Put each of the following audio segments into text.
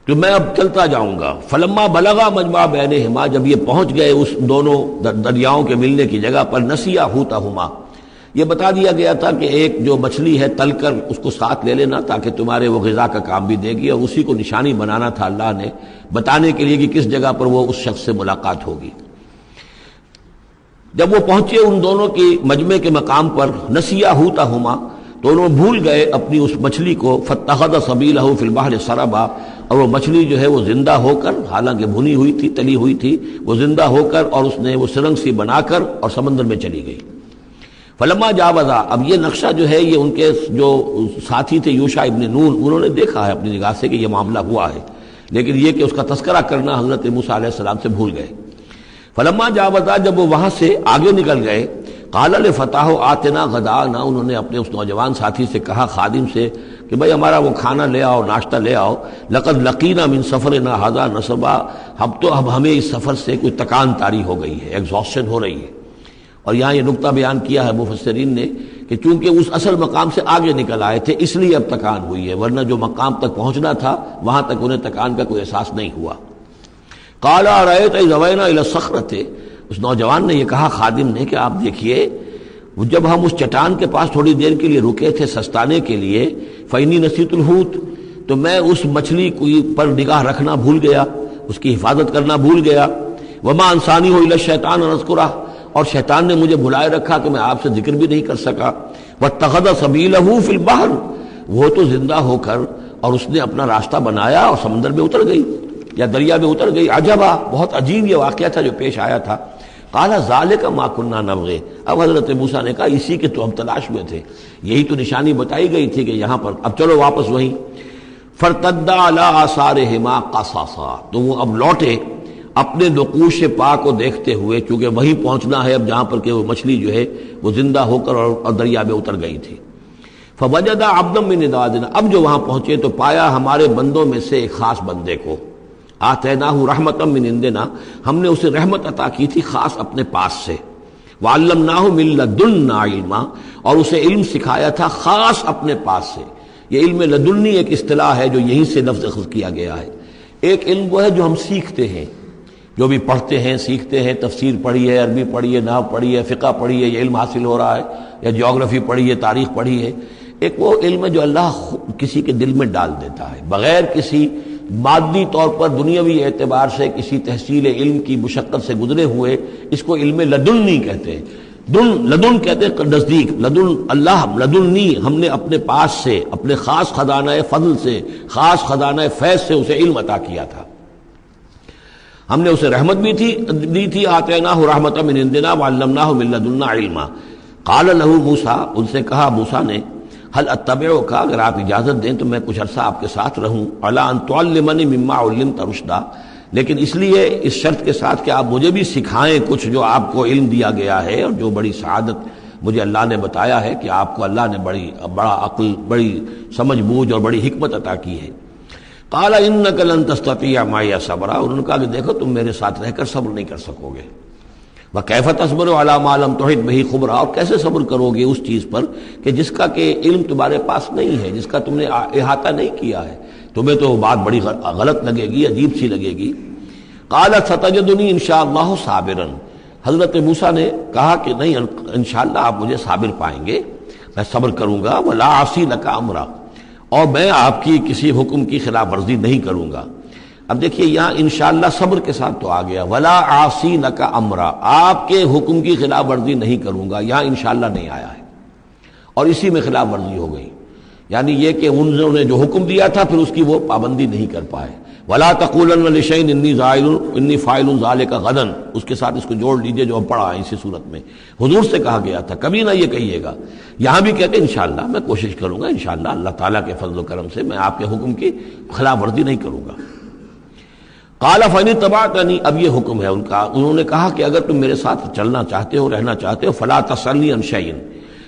تو میں اب چلتا جاؤں گا. فلما بلغا مجمع بینہما، جب یہ پہنچ گئے اس دونوں دریاؤں کے ملنے کی جگہ پر، نسیا حوتہما، یہ بتا دیا گیا تھا کہ ایک جو مچھلی ہے تل کر اس کو ساتھ لے لینا تاکہ تمہارے وہ غذا کا کام بھی دے گی، اور اسی کو نشانی بنانا تھا اللہ نے بتانے کے لیے کہ کس جگہ پر وہ اس شخص سے ملاقات ہوگی. جب وہ پہنچے ان دونوں کی مجمع کے مقام پر، نسیا حوتہما، تو انہوں بھول گئے اپنی اس مچھلی کو. فاتخذ سبیلہ فی البحر سربا، اور وہ مچھلی جو ہے وہ زندہ ہو کر، حالانکہ بھنی ہوئی تھی تلی ہوئی تھی، وہ زندہ ہو کر اور اس نے وہ سرنگ سی بنا کر اور سمندر میں چلی گئی. فلما جاوزا، اب یہ نقشہ جو ہے یہ ان کے جو ساتھی تھے یوشع ابن نون، انہوں نے دیکھا ہے اپنی نگاہ سے کہ یہ معاملہ ہوا ہے، لیکن یہ کہ اس کا تذکرہ کرنا حضرت موسیٰ علیہ السلام سے بھول گئے. فلما جاوزا، جب وہ وہاں سے آگے نکل گئے، قال لفتاہ آتنا غداءنا، انہوں نے اپنے اس نوجوان ساتھی سے کہا، خادم سے، کہ بھئی ہمارا وہ کھانا لے آؤ، ناشتہ لے آؤ. لقد لقینا من سفرنا ھذا نصبا، اب ہمیں اس سفر سے کوئی تکان طاری ہو گئی ہے، ایگزاسشن ہو رہی ہے. اور یہاں یہ نقطہ بیان کیا ہے مفسرین نے کہ چونکہ اس اصل مقام سے آگے نکل آئے تھے اس لیے اب تکان ہوئی ہے، ورنہ جو مقام تک پہنچنا تھا وہاں تک انہیں تکان کا کوئی احساس نہیں ہوا. قال ارأیت اذ اوینا الی الصخرۃ، اس نوجوان نے یہ کہا خادم نے کہ آپ دیکھیے جب ہم اس چٹان کے پاس تھوڑی دیر کے لیے رکے تھے سستانے کے لیے، فإنی نسیت الحوت، تو میں اس مچھلی پر نگاہ رکھنا بھول گیا، اس کی حفاظت کرنا بھول گیا. وما انسانی الا الشیطان ان اذکرہ، اور شیطان نے مجھے بھلائے رکھا کہ میں آپ سے ذکر بھی نہیں کر سکا. واتخذ سبیلہ فی البحر، وہ تو زندہ ہو کر اور اس نے اپنا راستہ بنایا اور سمندر میں اتر گئی یا دریا میں اتر گئی. عجبا، بہت عجیب یہ واقعہ تھا جو پیش آیا تھا. قال ذالک ما کنا نبغی، اب حضرت موسیٰ نے کہا اسی کے تو ہم تلاش میں تھے، یہی تو نشانی بتائی گئی تھی کہ یہاں پر، اب چلو واپس وہیں. فارتدا علی آثارہما قصصا، تو وہ اب لوٹے اپنے نقوش پا کو دیکھتے ہوئے، چونکہ وہیں پہنچنا ہے اب جہاں پر کہ وہ مچھلی جو ہے وہ زندہ ہو کر اور دریا میں اتر گئی تھی. فوجد عبدا من عبادنا، اب جو وہاں پہنچے تو پایا ہمارے بندوں میں سے ایک خاص بندے کو. آتیناہ رحمتا من عندنا، ہم نے اسے رحمت عطا کی تھی خاص اپنے پاس سے. وعلمناہ من لدنا علما، اور اسے علم سکھایا تھا خاص اپنے پاس سے. یہ علم لدنی ایک اصطلاح ہے جو یہیں سے لفظ اخذ کیا گیا ہے. ایک علم وہ ہے جو ہم سیکھتے ہیں، جو بھی پڑھتے ہیں سیکھتے ہیں، تفسیر پڑھی ہے، عربی پڑھی ہے، نحو پڑھی ہے، فقہ پڑھی ہے، یہ علم حاصل ہو رہا ہے، یا جیوگرافی پڑھی ہے، تاریخ پڑھی ہے. ایک وہ علم ہے جو اللہ کسی کے دل میں ڈال دیتا ہے بغیر کسی مادی طور پر دنیاوی اعتبار سے کسی تحصیل علم کی مشقت سے گزرے ہوئے. اس کو علم لدنی کہتے ہیں. لدن کہتے ہیں نزدیک، لدن اللہ، لدنی ہم نے اپنے پاس سے، اپنے خاص خزانہ فضل سے، خاص خزانہ فیض سے اسے علم عطا کیا تھا. ہم نے اسے رحمت بھی دی تھی. آتیناہ رحمۃ من عندنا وعلمناہ من لدنا علما. قال له موسیٰ، ان سے کہا موسیٰ نے، هل اتبعک، اگر آپ اجازت دیں تو میں کچھ عرصہ آپ کے ساتھ رہوں، علی ان تعلمنی مما علمت رشدا، لیکن اس لیے اس شرط کے ساتھ کہ آپ مجھے بھی سکھائیں کچھ جو آپ کو علم دیا گیا ہے اور جو بڑی سعادت مجھے اللہ نے بتایا ہے کہ آپ کو اللہ نے بڑا عقل، بڑی سمجھ بوجھ اور بڑی حکمت عطا کی ہے. قال انک لن تستطیع معی صبرا، انہوں نے کہا کہ دیکھو تم میرے ساتھ رہ کر صبر نہیں کر سکو گے. وکیف تصبر علی ما لم تحط بہ خبرا، اور کیسے صبر کرو گے اس چیز پر کہ جس کا کہ علم تمہارے پاس نہیں ہے، جس کا تم نے احاطہ نہیں کیا ہے. تمہیں تو بات بڑی غلط لگے گی، عجیب سی لگے گی. قال ستجدنی انشاءاللہ صابرا، حضرت موسیٰ نے کہا کہ نہیں، انشاءاللہ آپ مجھے صابر پائیں گے، میں صبر کروں گا. ولا اعصی لک امرا، اور میں آپ کی کسی حکم کی خلاف ورزی نہیں کروں گا. اب دیکھیے یہاں انشاءاللہ صبر کے ساتھ تو آ گیا، ولا عاصی لک امرا، آپ کے حکم کی خلاف ورزی نہیں کروں گا، یہاں انشاءاللہ نہیں آیا ہے اور اسی میں خلاف ورزی ہو گئی. یعنی یہ کہ انہوں نے جو حکم دیا تھا پھر اس کی وہ پابندی نہیں کر پائے. ولا تقولن لشیء انی فاعل ذلک غدا، اس کے ساتھ اس کو جوڑ لیجئے جو ہم پڑھا ہے اسی صورت میں. حضور سے کہا گیا تھا کبھی نہ یہ کہیے گا، یہاں بھی کہتے ہیں انشاءاللہ میں کوشش کروں گا، انشاءاللہ اللہ تعالیٰ کے فضل و کرم سے میں آپ کے حکم کی خلاف ورزی نہیں کروں گا. قال فإن اتبعتنی، اب یہ حکم ہے ان کا. انہوں نے کہا کہ اگر تم میرے ساتھ چلنا چاہتے ہو، رہنا چاہتے ہو، فلا تسألنی عن شیء،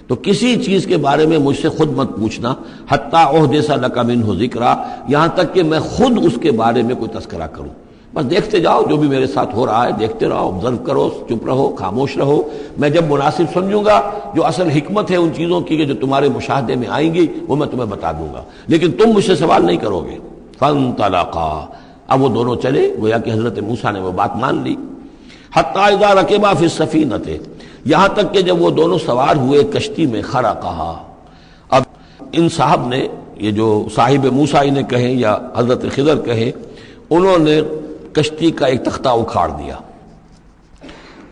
تو کسی چیز کے بارے میں مجھ سے خود مت پوچھنا، حتی احدث لک منہ ذکرا، یہاں تک کہ میں خود اس کے بارے میں کوئی تذکرہ کروں. بس دیکھتے جاؤ جو بھی میرے ساتھ ہو رہا ہے، دیکھتے رہو، آبزرو کرو، چپ رہو، خاموش رہو. میں جب مناسب سمجھوں گا جو اصل حکمت ہے ان چیزوں کی کہ جو تمہارے مشاہدے میں آئیں گی وہ میں تمہیں بتا دوں گا، لیکن تم مجھ سے سوال نہیں کرو گے. فانطلقا، اب وہ دونوں چلے، گویا کہ حضرت موسیٰ نے وہ بات مان لی. حتی اذا رکبا فی السفینۃ، یہاں تک کہ جب وہ دونوں سوار ہوئے کشتی میں، خرقہا، اب ان صاحب نے، یہ جو صاحب موسیٰ انہیں کہیں یا حضرت خضر کہیں، انہوں نے کشتی کا ایک تختہ اکھاڑ دیا.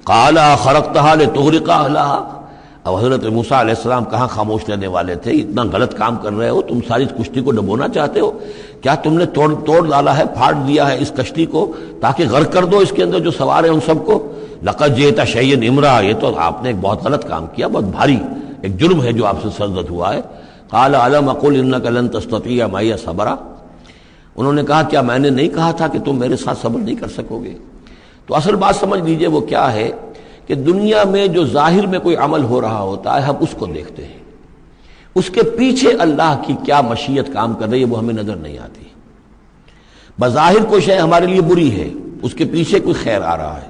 قال خرقتها لتغرق اهلها، اب حضرت موسیٰ علیہ السلام کہاں خاموش رہنے والے تھے؟ اتنا غلط کام کر رہے ہو تم، ساری کشتی کو ڈبونا چاہتے ہو؟ کیا تم نے توڑ ڈالا ہے، پھاڑ دیا ہے اس کشتی کو تاکہ غرق کر دو اس کے اندر جو سوار ہیں ان سب کو؟ لقد جئت شیئا امرا، یہ تو آپ نے ایک بہت غلط کام کیا، بہت بھاری ایک جرم ہے جو آپ سے سرزد ہوا ہے. قال الم اقل انک لن تستطیع معی صبرا، انہوں نے کہا کیا میں نے نہیں کہا تھا کہ تم میرے ساتھ صبر نہیں کر سکو گے؟ تو اصل بات سمجھ لیجئے وہ کیا ہے کہ دنیا میں جو ظاہر میں کوئی عمل ہو رہا ہوتا ہے ہم اس کو دیکھتے ہیں، اس کے پیچھے اللہ کی کیا مشیت کام کر رہی ہے وہ ہمیں نظر نہیں آتی. بظاہر کوئی شے ہمارے لیے بری ہے، اس کے پیچھے کوئی خیر آ رہا ہے،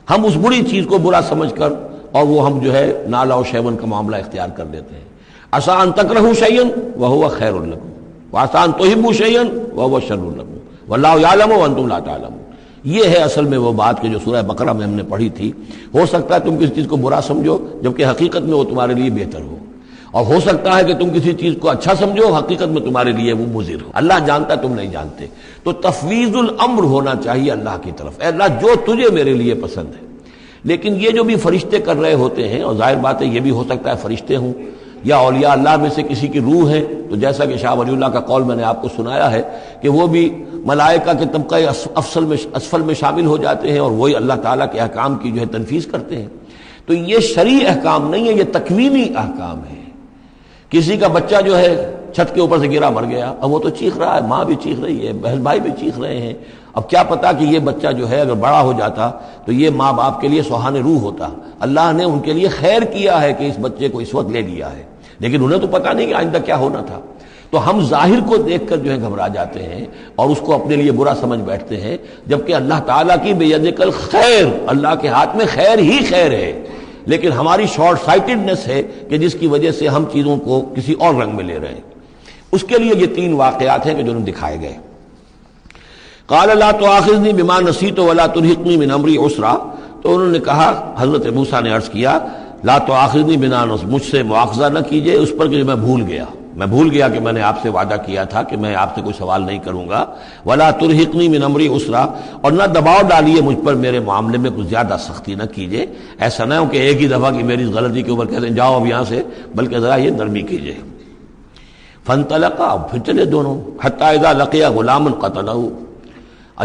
ہم اس بری چیز کو برا سمجھ کر اور وہ ہم جو ہے نالا و شیون کا معاملہ اختیار کر لیتے ہیں. عسیٰ ان تکرہوا شیئا وہو خیر لکم وعسیٰ ان تحبوا شیئا وہو شر لکم واللہ یعلم وانتم لا تعلمون. یہ ہے اصل میں وہ بات کہ جو سورہ بقرہ میں ہم نے پڑھی تھی. ہو سکتا ہے تم کسی چیز کو برا سمجھو جبکہ حقیقت میں وہ تمہارے لیے بہتر ہو، اور ہو سکتا ہے کہ تم کسی چیز کو اچھا سمجھو، حقیقت میں تمہارے لیے وہ مضر ہو. اللہ جانتا ہے، تم نہیں جانتے. تو تفویض الامر ہونا چاہیے اللہ کی طرف، اے اللہ جو تجھے میرے لیے پسند ہے. لیکن یہ جو بھی فرشتے کر رہے ہوتے ہیں، اور ظاہر بات ہے یہ بھی ہو سکتا ہے فرشتے ہوں یا اولیاء اللہ میں سے کسی کی روح ہے، تو جیسا کہ شاہ ولی اللہ کا قول میں نے آپ کو سنایا ہے کہ وہ بھی ملائکہ کے طبقہ اسفل میں شامل ہو جاتے ہیں اور وہی اللہ تعالیٰ کے احکام کی جو ہے تنفیذ کرتے ہیں. تو یہ شرعی احکام نہیں ہے، یہ تکوینی احکام ہے. کسی کا بچہ جو ہے چھت کے اوپر سے گرا مر گیا، اب وہ تو چیخ رہا ہے، ماں بھی چیخ رہی ہے، بہن بھائی بھی چیخ رہے ہیں. اب کیا پتا کہ یہ بچہ جو ہے اگر بڑا ہو جاتا تو یہ ماں باپ کے لیے سوہان روح ہوتا. اللہ نے ان کے لیے خیر کیا ہے کہ اس بچے کو اس وقت لے لیا ہے، لیکن انہیں تو پتا نہیں کہ آئندہ کیا ہونا تھا. تو ہم ظاہر کو دیکھ کر جو ہے گھبرا جاتے ہیں اور اس کو اپنے لیے برا سمجھ بیٹھتے ہیں، جبکہ اللہ تعالیٰ کی بیدک الخیر، اللہ کے ہاتھ میں خیر ہی خیر ہے. لیکن ہماری شارٹ سائٹڈنس ہے کہ جس کی وجہ سے ہم چیزوں کو کسی اور رنگ میں لے رہے ہیں. اس کے لیے یہ 3 واقعات ہیں کہ جو دکھائے گئے. قال لا تؤاخذنی بما نسیت ولا ترهقنی من امری عسرا، تو انہوں نے کہا، حضرت موسیٰ نے عرض کیا لا تؤاخذنی بما نسیت، مجھ سے مواخذہ نہ کیجئے اس پر کہ میں بھول گیا کہ میں نے آپ سے وعدہ کیا تھا کہ میں آپ سے کوئی سوال نہیں کروں گا. ولا ترهقنی من امری عسرا، اور نہ دباؤ ڈالیے مجھ پر میرے معاملے میں کچھ زیادہ سختی نہ کیجئے. ایسا نہ ہو کہ ایک ہی دفعہ کی میری غلطی کے اوپر کہتے ہیں جاؤ اب یہاں سے، بلکہ ذرا یہ نرمی کیجئے. فانطلقا، پھر چلے دونوں. حتی اذا لقیا غلاما قتلہ،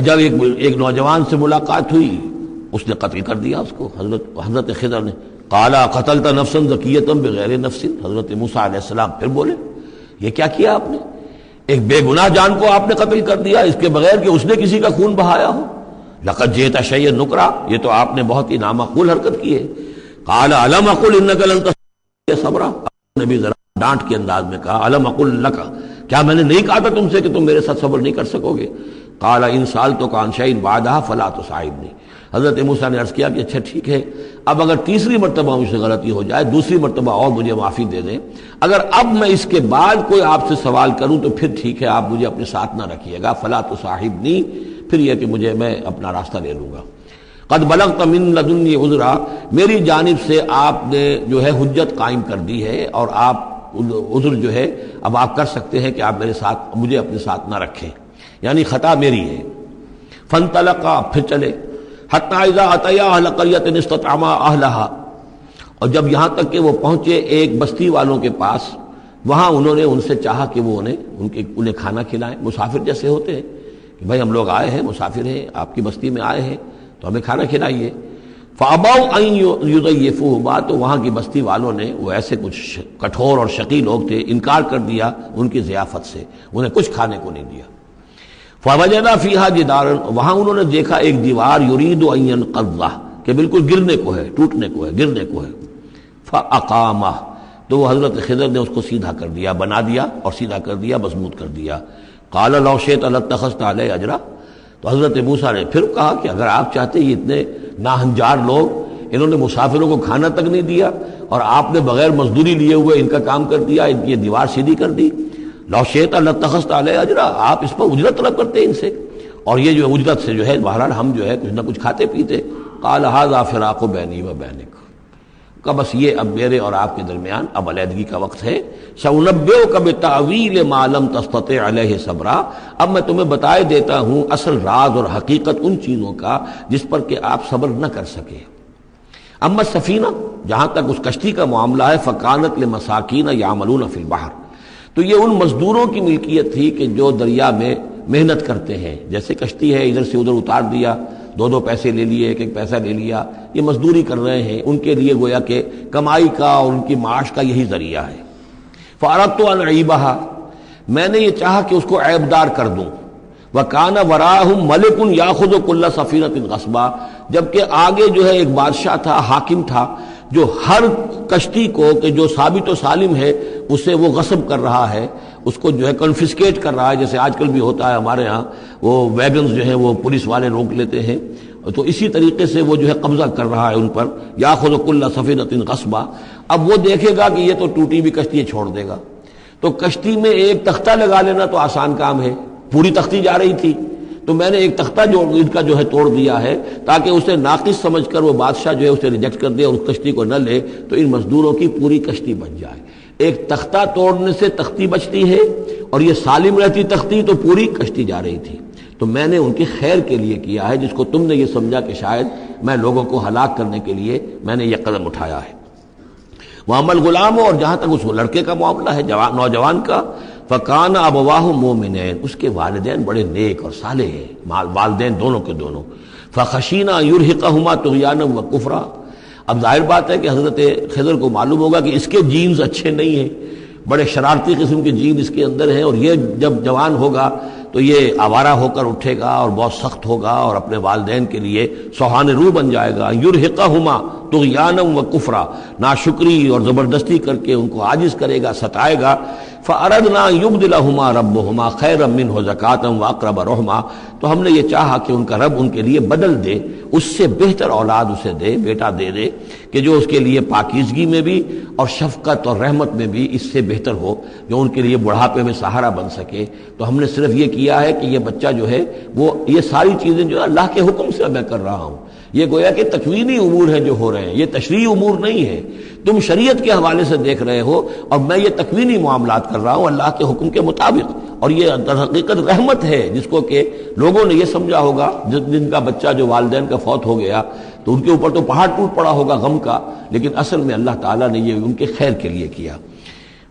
جب ایک نوجوان سے ملاقات ہوئی اس نے قتل کر دیا اس کو، حضرت خضر نے. قال قتلت نفسا زکیۃ بغیر نفس، حضرت موسیٰ علیہ السلام پھر بولے یہ کیا کیا آپ نے؟ ایک بے گناہ جان کو آپ نے قتل کر دیا اس کے بغیر کہ اس نے کسی کا خون بہایا ہو. لقد جئت شیئا نکرا، یہ تو آپ نے بہت ہی نامعقول حرکت کی ہے. قال الم اقل انک لن تستطیع صبرا، نے بھی ذرا ڈانٹ کے انداز میں کہا الم اقل لک، کیا میں نے نہیں کہا تھا تم سے کہ تم میرے ساتھ صبر نہیں کر سکو گے؟ قال ان سالتک عن شیء بعدها فلا تصاحبنی، حضرت موسیٰ نے عرض کیا کہ اچھا ٹھیک ہے، اب اگر تیسری مرتبہ مجھ سے غلطی ہو جائے، دوسری مرتبہ اور مجھے معافی دے دیں، اگر اب میں اس کے بعد کوئی آپ سے سوال کروں تو پھر ٹھیک ہے، آپ مجھے اپنے ساتھ نہ رکھیے گا. فلا تصاحبنی، پھر یہ کہ میں اپنا راستہ لے لوں گا. قد بلغت من لدنی عذرا، میری جانب سے آپ نے جو ہے حجت قائم کر دی ہے اور آپ عذر جو ہے اب آپ کر سکتے ہیں کہ آپ مجھے اپنے ساتھ نہ رکھیں، یعنی خطا میری ہے. فانطلقا، پھر چلے. حتی اذا اتیا اہل قریۃ استطعما اہلہا، اور جب یہاں تک کہ وہ پہنچے ایک بستی والوں کے پاس، وہاں انہوں نے ان سے چاہا کہ وہ انہیں کھانا کھلائیں. مسافر جیسے ہوتے ہیں کہ بھائی ہم لوگ آئے ہیں، مسافر ہیں، آپ کی بستی میں آئے ہیں تو ہمیں کھانا کھلائیے. فابوا ان یضیفوہما، تو وہاں کی بستی والوں نے، وہ ایسے کچھ کٹھور اور شقی لوگ تھے، انکار کر دیا ان کی ضیافت سے، انہیں کچھ کھانے کو نہیں دیا. فوجدا فیہا جدارا، وہاں انہوں نے دیکھا ایک دیوار، یرید ان ینقضہ، کہ بالکل گرنے کو ہے، ٹوٹنے کو ہے، گرنے کو ہے. فاقامہ، تو وہ حضرت خضر نے اس کو سیدھا کر دیا، بنا دیا اور سیدھا کر دیا، مضبوط کر دیا. قال لو شئت لاتخذت علیہ اجرا، تو حضرت موسیٰ نے پھر کہا کہ اگر آپ چاہتے، یہ اتنے ناہنجار لوگ، انہوں نے مسافروں کو کھانا تک نہیں دیا اور آپ نے بغیر مزدوری لیے ہوئے ان کا کام کر دیا، یہ دیوار سیدھی کر دی. لو شئت لاتخذت علیہ اجرا، آپ اس پر اجرت طلب کرتے ان سے، اور یہ جو اجرت سے جو ہے بہرحال ہم جو ہے کچھ نہ کچھ کھاتے پیتے۔ قال ھذا فراق بینی و بینک، کہ بس یہ اب میرے اور آپ کے درمیان اب علیحدگی کا وقت ہے۔ سأنبئک بتأویل ما لم تستطع علیہ صبرا، اب میں تمہیں بتائے دیتا ہوں اصل راز اور حقیقت ان چیزوں کا جس پر کہ آپ صبر نہ کر سکے۔ اما السفینہ، جہاں تک اس کشتی کا معاملہ ہے، فکانت لمساکین یعملون فی البحر، تو یہ ان مزدوروں کی ملکیت تھی کہ جو دریا میں محنت کرتے ہیں، جیسے کشتی ہے ادھر سے ادھر اتار دیا، دو دو پیسے لے لیے، ایک ایک پیسہ لے لیا، یہ مزدوری کر رہے ہیں، ان کے لیے گویا کہ کمائی کا اور ان کی معاش کا یہی ذریعہ ہے۔ فأردت أن أعيبها، میں نے یہ چاہا کہ اس کو عیب دار کر دوں۔ وَكَانَ وَرَاءَهُمْ مَلِكٌ يَأْخُذُ كُلَّ سَفِينَةٍ غَصْبًا، جبکہ آگے جو ہے ایک بادشاہ تھا، حاکم تھا، جو ہر کشتی کو کہ جو ثابت و سالم ہے اسے وہ غصب کر رہا ہے، اس کو جو ہے کنفسکیٹ کر رہا ہے، جیسے آج کل بھی ہوتا ہے ہمارے ہاں، وہ ویگنز جو ہیں وہ پولیس والے روک لیتے ہیں، تو اسی طریقے سے وہ جو ہے قبضہ کر رہا ہے ان پر۔ یاخذ کل سفینۃ غصبا، اب وہ دیکھے گا کہ یہ تو ٹوٹی بھی کشتی چھوڑ دے گا، تو کشتی میں ایک تختہ لگا لینا تو آسان کام ہے، پوری تختی جا رہی تھی تو میں نے ایک تختہ جو ان کا جو ہے توڑ دیا ہے تاکہ اسے ناقص سمجھ کر وہ بادشاہ جو ہے اسے ریجیکٹ کر دے اور اس کشتی کو نہ لے، تو ان مزدوروں کی پوری کشتی بچ جائے۔ ایک تختہ توڑنے سے تختی بچتی ہے، اور یہ سالم رہتی تختی تو پوری کشتی جا رہی تھی۔ تو میں نے ان کی خیر کے لیے کیا ہے، جس کو تم نے یہ سمجھا کہ شاید میں لوگوں کو ہلاک کرنے کے لیے میں نے یہ قدم اٹھایا ہے۔ وَأَمَّا الْغُلَامُ، اور جہاں تک اس لڑکے کا معاملہ ہے، نوجوان کا، فَكَانَ أَبَوَاهُ مُؤْمِنَيْنِ، اس کے والدین بڑے نیک اور صالح ہیں، والدین دونوں کے دونوں۔ فَخَشِينَا أَن يُرْهِقَهُمَا طُغْيَانًا وَكُفْرًا، اب ظاہر بات ہے کہ حضرت خضر کو معلوم ہوگا کہ اس کے جینز اچھے نہیں ہیں، بڑے شرارتی قسم کے جین اس کے اندر ہیں، اور یہ جب جوان ہوگا تو یہ آوارہ ہو کر اٹھے گا اور بہت سخت ہوگا اور اپنے والدین کے لیے سوہان روح بن جائے گا۔ یرہقہما طغیانا و کفرا، ناشکری اور زبردستی کر کے ان کو عاجز کرے گا، ستائے گا۔ فأردنا یبدلہما ربہما خیرا منہ زکاۃ واقرب رحما، تو ہم نے یہ چاہا کہ ان کا رب ان کے لیے بدل دے، اس سے بہتر اولاد اسے دے، بیٹا دے دے کہ جو اس کے لیے پاکیزگی میں بھی اور شفقت اور رحمت میں بھی اس سے بہتر ہو، جو ان کے لیے بڑھاپے میں سہارا بن سکے۔ تو ہم نے صرف یہ کیا ہے کہ یہ بچہ جو ہے وہ یہ ساری چیزیں جو اللہ کے حکم سے میں کر رہا ہوں، یہ گویا کہ تکوینی امور ہیں جو ہو رہے ہیں، یہ تشریعی امور نہیں ہے، تم شریعت کے حوالے سے دیکھ رہے ہو، اور میں یہ تکوینی معاملات کر رہا ہوں اللہ کے حکم کے مطابق۔ اور یہ در حقیقت رحمت ہے، جس کو کہ لوگوں نے یہ سمجھا ہوگا جن کا بچہ جو والدین کا فوت ہو گیا تو ان کے اوپر تو پہاڑ ٹوٹ پڑا ہوگا غم کا، لیکن اصل میں اللہ تعالیٰ نے یہ ان کے خیر کے لیے کیا۔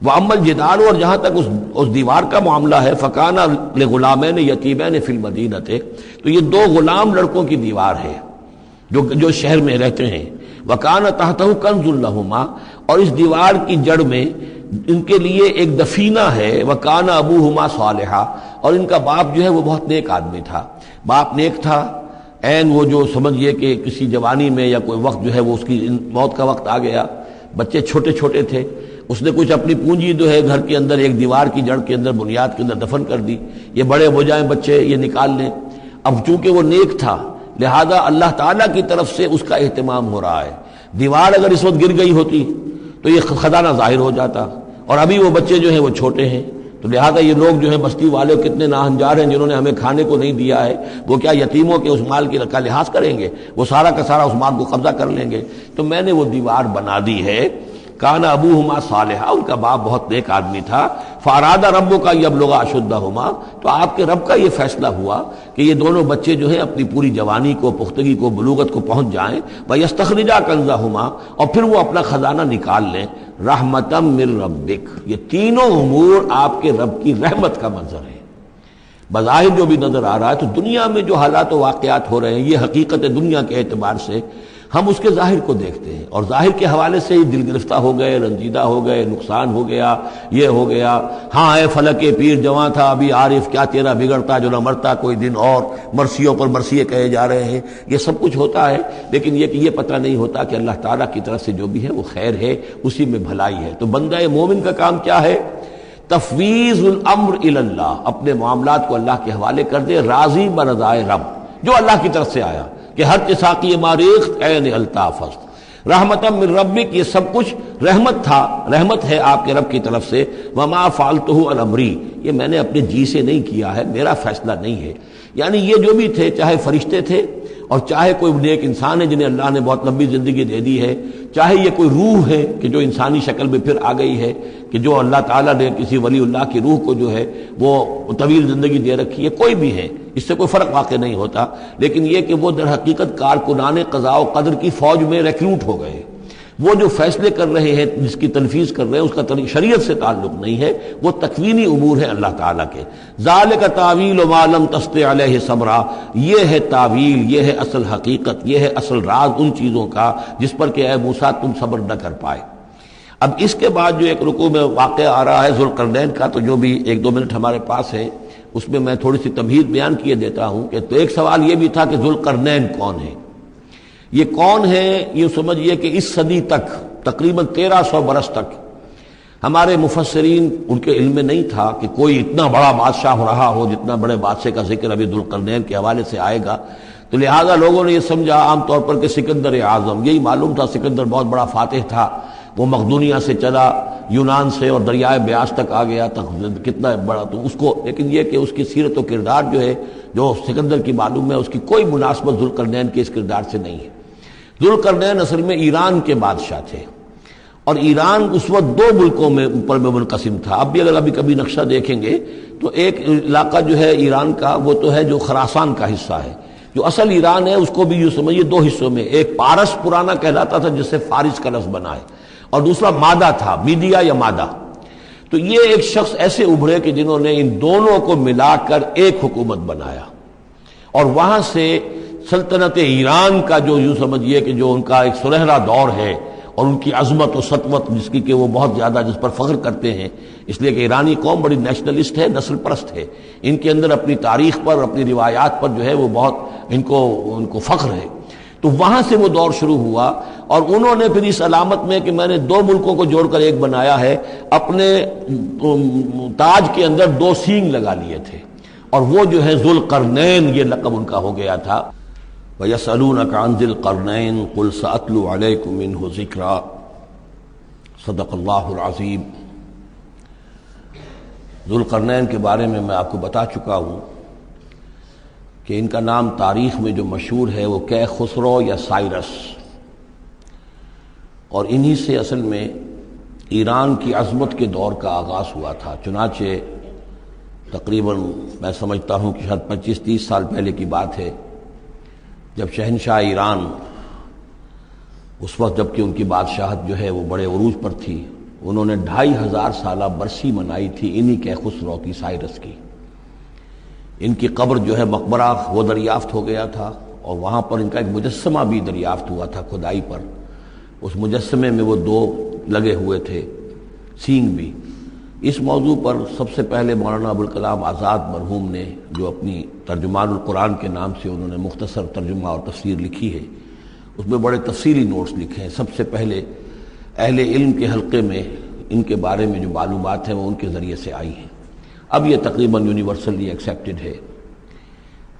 وَأَمَّا الْجِدَارُ، اور جہاں تک اس دیوار کا معاملہ ہے، فَكَانَ لِغُلَامَيْنِ يَتِيمَيْنِ فِي الْمَدِينَةِ، تو یہ دو غلام لڑکوں کی دیوار ہے جو شہر میں رہتے ہیں۔ وَكَانَ تَحْتَهُ كَنْزٌ لَهُمَا، اور اس دیوار کی جڑ میں ان کے لیے ایک دفینہ ہے۔ وَكَانَ أَبُوهُمَا صَالِحًا، اور ان کا باپ جو ہے وہ بہت نیک آدمی تھا، باپ نیک تھا، عین وہ جو سمجھئے کہ کسی جوانی میں یا کوئی وقت جو ہے وہ اس کی موت کا وقت آ گیا، بچے چھوٹے چھوٹے تھے، اس نے کچھ اپنی پونجی جو ہے گھر کے اندر ایک دیوار کی جڑ کے اندر بنیاد کے اندر دفن کر دی، یہ بڑے ہو جائیں بچے یہ نکال لیں۔ اب چونکہ وہ نیک تھا لہذا اللہ تعالیٰ کی طرف سے اس کا اہتمام ہو رہا ہے، دیوار اگر اس وقت گر گئی ہوتی تو یہ خزانہ ظاہر ہو جاتا، اور ابھی وہ بچے جو ہیں وہ چھوٹے ہیں، تو لہذا یہ لوگ جو ہیں بستی والے کتنے ناہنجار ہیں جنہوں نے ہمیں کھانے کو نہیں دیا ہے، وہ کیا یتیموں کے اس مال کا لحاظ کریں گے؟ وہ سارا کا سارا اس مال کو قبضہ کر لیں گے۔ تو میں نے وہ دیوار بنا دی ہے۔ کان ابوہما صالحا، ان کا باپ بہت نیک آدمی تھا۔ فاراد ربک یبلغا اشدہما، تو آپ کے رب کا یہ فیصلہ ہوا کہ یہ دونوں بچے جو ہیں اپنی پوری جوانی کو، پختگی کو، بلوغت کو پہنچ جائیں، ویستخرجا کنزہما، اور پھر وہ اپنا خزانہ نکال لیں۔ رحمتا من ربک، یہ تینوں امور آپ کے رب کی رحمت کا منظر ہے۔ بظاہر جو بھی نظر آ رہا ہے تو دنیا میں جو حالات و واقعات ہو رہے ہیں یہ حقیقت دنیا کے اعتبار سے ہم اس کے ظاہر کو دیکھتے ہیں، اور ظاہر کے حوالے سے ہی دل گرفتہ ہو گئے، رنجیدہ ہو گئے، نقصان ہو گیا، یہ ہو گیا، ہاں اے فلک پیر جواں تھا ابھی عارف، کیا تیرا بگڑتا جو نہ مرتا کوئی دن اور، مرثیوں پر مرثیے کہے جا رہے ہیں، یہ سب کچھ ہوتا ہے، لیکن یہ کہ یہ پتہ نہیں ہوتا کہ اللہ تعالیٰ کی طرف سے جو بھی ہے وہ خیر ہے، اسی میں بھلائی ہے۔ تو بندہ مومن کا کام کیا ہے؟ تفویض الامر الی اللہ، اپنے معاملات کو اللہ کے حوالے کر دے، راضی برضائے رب، جو اللہ کی طرف سے آیا کہ ہر چساقی ماریخت عین الطاف است، رحمت من ربک، یہ سب کچھ رحمت تھا، رحمت ہے آپ کے رب کی طرف سے، وما فعلتہ عن امری، یہ میں نے اپنے جی سے نہیں کیا ہے، میرا فیصلہ نہیں ہے۔ یعنی یہ جو بھی تھے، چاہے فرشتے تھے اور چاہے کوئی نیک انسان ہے جنہیں اللہ نے بہت لمبی زندگی دے دی ہے، چاہے یہ کوئی روح ہے کہ جو انسانی شکل میں پھر آ گئی ہے، کہ جو اللہ تعالیٰ نے کسی ولی اللہ کی روح کو جو ہے وہ طویل زندگی دے رکھی ہے، کوئی بھی ہے، اس سے کوئی فرق واقع نہیں ہوتا، لیکن یہ کہ وہ در حقیقت کارکنان قضاء و قدر کی فوج میں ریکروٹ ہو گئے۔ وہ جو فیصلے کر رہے ہیں، جس کی تنفیذ کر رہے ہیں، اس کا شریعت سے تعلق نہیں ہے، وہ تکوینی امور ہے اللہ تعالیٰ کے۔ ذالک تعویل ما لم تستطع علیہ صبرا، یہ ہے تعویل، یہ ہے اصل حقیقت، یہ ہے اصل راز ان چیزوں کا جس پر کہ اے موسیٰ تم صبر نہ کر پائے۔ اب اس کے بعد جو ایک رکوع میں واقعہ آ رہا ہے ذوالقرنین کا، تو جو بھی 1-2 منٹ ہمارے پاس ہے اس میں میں تھوڑی سی تمہید بیان کیے دیتا ہوں کہ تو ایک سوال یہ بھی تھا کہ ذوالقرنین کون ہے، یہ کون ہے؟ یہ سمجھیے کہ اس صدی تک، تقریباً 1300 برس تک ہمارے مفسرین ان کے علم میں نہیں تھا کہ کوئی اتنا بڑا بادشاہ ہو رہا ہو جتنا بڑے بادشاہ کا ذکر ابھی ذوالقرنین کے حوالے سے آئے گا، تو لہذا لوگوں نے یہ سمجھا عام طور پر کہ سکندر اعظم، یہی معلوم تھا سکندر بہت بڑا فاتح تھا، وہ مقدونیہ سے چلا یونان سے اور دریائے بیاس تک آ گیا، کتنا بڑا، تو اس کو، لیکن یہ کہ اس کی سیرت و کردار جو ہے جو سکندر کی معلوم ہے، اس کی کوئی مناسبت ذوالقرنین کے اس کردار سے نہیں ہے۔ ذوالقرنین اصل میں ایران کے بادشاہ تھے، اور ایران اس وقت 2 ملکوں میں اوپر میں منقسم تھا۔ اب بھی اگر ابھی کبھی نقشہ دیکھیں گے تو ایک علاقہ جو ہے ایران کا وہ تو ہے جو خراسان کا حصہ ہے، جو اصل ایران ہے اس کو بھی یوں سمجھیے 2 حصوں میں، ایک پارس پرانا کہلاتا تھا جس سے فارس کا لفظ بنا ہے، اور دوسرا مادہ تھا، میڈیا یا مادہ۔ تو یہ ایک شخص ایسے ابھرے کہ جنہوں نے ان دونوں کو ملا کر ایک حکومت بنایا، اور وہاں سے سلطنت ایران کا جو یوں سمجھیے کہ جو ان کا ایک سنہرا دور ہے، اور ان کی عظمت و سطوت جس کی کہ وہ بہت زیادہ جس پر فخر کرتے ہیں، اس لیے کہ ایرانی قوم بڑی نیشنلسٹ ہے، نسل پرست ہے، ان کے اندر اپنی تاریخ پر، اپنی روایات پر جو ہے وہ بہت ان کو فخر ہے۔ تو وہاں سے وہ دور شروع ہوا، اور انہوں نے پھر اس علامت میں کہ میں نے 2 ملکوں کو جوڑ کر ایک بنایا ہے، اپنے تاج کے اندر 2 سینگ لگا لیے تھے، اور وہ جو ہے ذوالقرنین یہ لقب ان کا ہو گیا تھا۔ وَيَسْأَلُونَكَ عَنْ ذِي الْقَرْنَيْنِ قُلْ سَأَتْلُو عَلَيْكُمْ مِنْهُ ذِكْرًا، صدق اللہ العظیم۔ ذوالقرنین کے بارے میں آپ کو بتا چکا ہوں کہ ان کا نام تاریخ میں جو مشہور ہے وہ کیخسرو یا سائرس، اور انہی سے اصل میں ایران کی عظمت کے دور کا آغاز ہوا تھا۔ چنانچہ تقریباً میں سمجھتا ہوں کہ شاید 25-30 سال پہلے کی بات ہے، جب شہنشاہ ایران، اس وقت جب کہ ان کی بادشاہت جو ہے وہ بڑے عروج پر تھی، انہوں نے 2500 سالہ برسی منائی تھی انہی کیخسرو کی، سائرس کی۔ ان کی قبر جو ہے مقبرہ وہ دریافت ہو گیا تھا، اور وہاں پر ان کا ایک مجسمہ بھی دریافت ہوا تھا کھدائی پر، اس مجسمے میں وہ 2 لگے ہوئے تھے، سینگ بھی۔ اس موضوع پر سب سے پہلے مولانا ابوالکلام آزاد مرحوم نے، جو اپنی ترجمان القرآن کے نام سے انہوں نے مختصر ترجمہ اور تفسیر لکھی ہے، اس میں بڑے تفصیلی نوٹس لکھے ہیں۔ سب سے پہلے اہل علم کے حلقے میں ان کے بارے میں جو معلومات ہیں وہ ان کے ذریعے سے آئی ہیں، اب یہ تقریباً یونیورسلی ایکسیپٹڈ ہے۔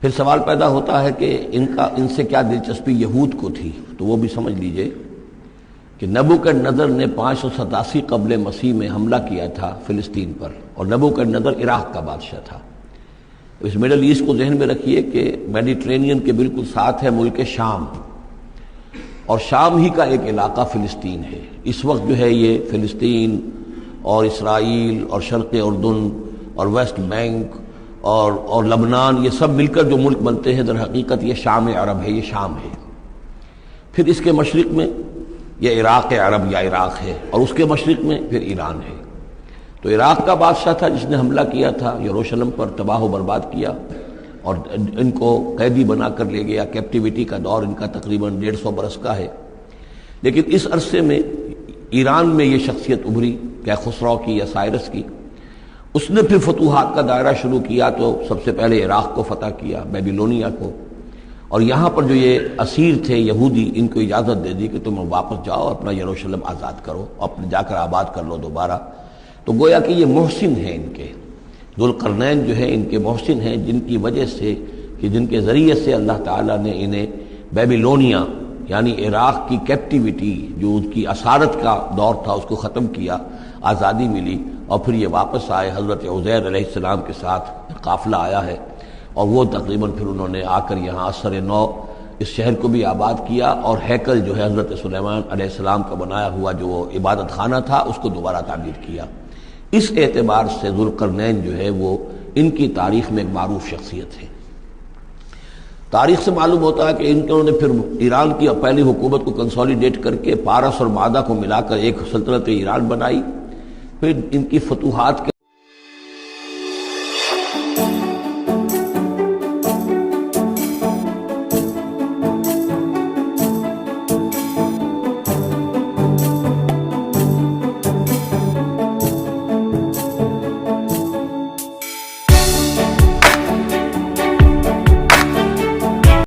پھر سوال پیدا ہوتا ہے کہ ان سے کیا دلچسپی یہود کو تھی، تو وہ بھی سمجھ لیجئے کہ نبوکدنضر نے 587 قبل مسیح میں حملہ کیا تھا فلسطین پر، اور نبوکدنضر عراق کا بادشاہ تھا۔ اس مڈل ایسٹ کو ذہن میں رکھیے کہ میڈیٹرینین کے بالکل ساتھ ہے ملک شام، اور شام ہی کا ایک علاقہ فلسطین ہے۔ اس وقت جو ہے یہ فلسطین اور اسرائیل اور شرق اردن اور ویسٹ بینک اور لبنان، یہ سب مل کر جو ملک بنتے ہیں، در حقیقت یہ شام عرب ہے، یہ شام ہے۔ پھر اس کے مشرق میں یہ عراق عرب یا عراق ہے، اور اس کے مشرق میں پھر ایران ہے۔ تو عراق کا بادشاہ تھا جس نے حملہ کیا تھا یروشلم پر، تباہ و برباد کیا، اور ان کو قیدی بنا کر لے گیا۔ کیپٹیوٹی کا دور ان کا تقریباً 150 برس کا ہے۔ لیکن اس عرصے میں ایران میں یہ شخصیت ابھری کیخسرو کی یا سائرس کی۔ اس نے پھر فتوحات کا دائرہ شروع کیا، تو سب سے پہلے عراق کو فتح کیا، بیبیلونیا کو، اور یہاں پر جو یہ اسیر تھے یہودی، ان کو اجازت دے دی کہ تم واپس جاؤ، اپنا یروشلم آزاد کرو، اپنے جا کر آباد کر لو دوبارہ۔ تو گویا کہ یہ محسن ہیں ان کے، ذوالقرنین جو ہے ان کے محسن ہیں، جن کی وجہ سے کہ جن کے ذریعے سے اللہ تعالیٰ نے انہیں بیبیلونیا یعنی عراق کی کیپٹیوٹی جو ان کی اسارت کا دور تھا اس کو ختم کیا، آزادی ملی، اور پھر یہ واپس آئے۔ حضرت عزیر علیہ السلام کے ساتھ قافلہ آیا ہے، اور وہ تقریباً پھر انہوں نے آ کر یہاں اثر نو اس شہر کو بھی آباد کیا، اور ہیکل جو ہے حضرت سلیمان علیہ السلام کا بنایا ہوا جو وہ عبادت خانہ تھا اس کو دوبارہ تعمیر کیا۔ اس اعتبار سے ذوالقرنین جو ہے وہ ان کی تاریخ میں ایک معروف شخصیت ہے۔ تاریخ سے معلوم ہوتا ہے کہ انہوں نے پھر ایران کی پہلی حکومت کو کنسولیڈیٹ کر کے پارس اور مادہ کو ملا کر ایک سلطنت ایران بنائی۔ پھر ان کی فتوحات کے